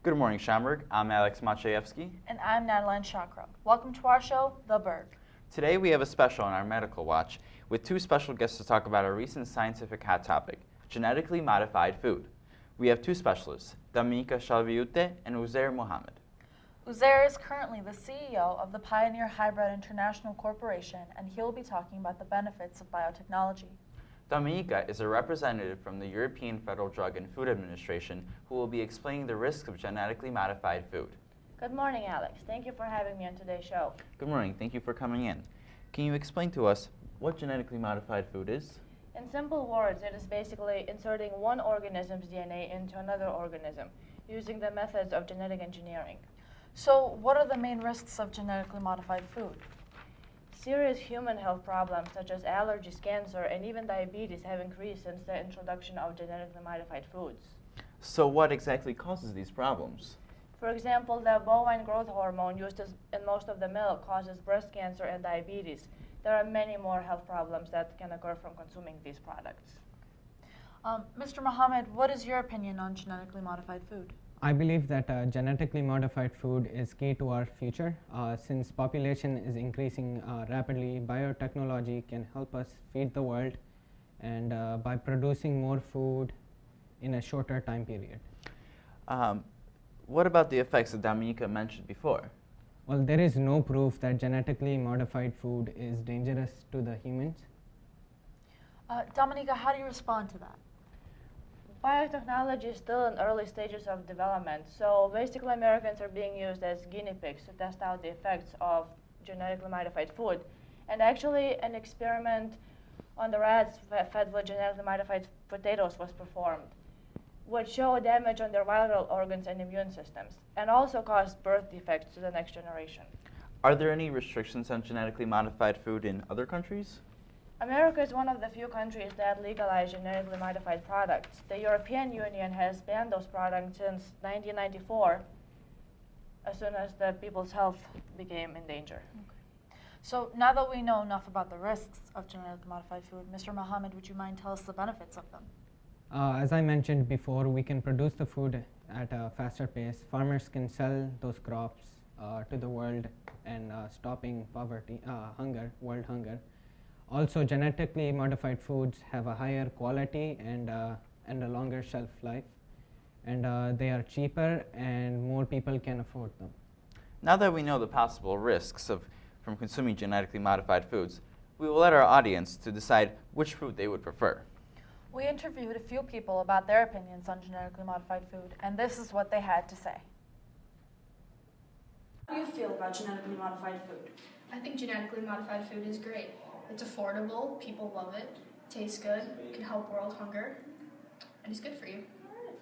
Good morning, Shamberg. I'm Alex Maciejewski. And I'm Natalie Chakra. Welcome to our show, The Berg. Today we have a special on our Medical Watch with two special guests to talk about a recent scientific hot topic, genetically modified food. We have two specialists, Dominika Shalviute and Uzair Mohammed. Uzair is currently the CEO of the Pioneer Hybrid International Corporation, and he'll be talking about the benefits of biotechnology. Dominika is a representative from the European Federal Drug and Food Administration who will be explaining the risks of genetically modified food. Good morning, Alex. Thank you for having me on today's show. Good morning. Thank you for coming in. Can you explain to us what genetically modified food is? In simple words, it is basically inserting one organism's DNA into another organism using the methods of genetic engineering. So, what are the main risks of genetically modified food? Serious human health problems such as allergies, cancer, and even diabetes have increased since the introduction of genetically modified foods. So what exactly causes these problems? For example, the bovine growth hormone used in most of the milk causes breast cancer and diabetes. There are many more health problems that can occur from consuming these products. Mr. Mohammed, what is your opinion on genetically modified food? I believe that genetically modified food is key to our future. Since population is increasing rapidly, biotechnology can help us feed the world and by producing more food in a shorter time period. What about the effects that Dominika mentioned before? Well, there is no proof that genetically modified food is dangerous to the humans. Dominika, how do you respond to that? Biotechnology is still in early stages of development, so basically Americans are being used as guinea pigs to test out the effects of genetically modified food. And actually an experiment on the rats fed with genetically modified potatoes was performed, which showed damage on their vital organs and immune systems, and also caused birth defects to the next generation. Are there any restrictions on genetically modified food in other countries? America is one of the few countries that legalize genetically modified products. The European Union has banned those products since 1994, as soon as the people's health became in danger. Okay. So now that we know enough about the risks of genetically modified food, Mr. Mohammed, would you mind tell us the benefits of them? As I mentioned before, we can produce the food at a faster pace. Farmers can sell those crops to the world and stopping poverty, world hunger. Also, genetically modified foods have a higher quality and a longer shelf life, and they are cheaper and more people can afford them. Now that we know the possible risks from consuming genetically modified foods, we will let our audience to decide which food they would prefer. We interviewed a few people about their opinions on genetically modified food, and this is what they had to say. How do you feel about genetically modified food? I think genetically modified food is great. It's affordable, people love it, tastes good, can help world hunger, and it's good for you.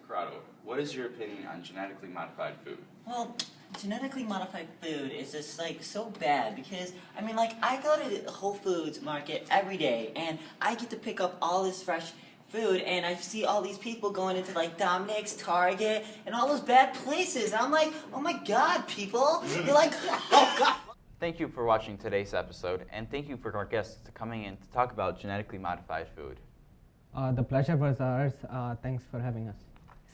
Corrado, what is your opinion on genetically modified food? Well, genetically modified food is just so bad because I go to the Whole Foods market every day and I get to pick up all this fresh food and I see all these people going into Dominic's, Target, and all those bad places. And I'm like, oh my God, people! You're like, oh God! Thank you for watching today's episode, and thank you for our guests coming in to talk about genetically modified food. The pleasure was ours. Thanks for having us.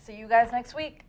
See you guys next week.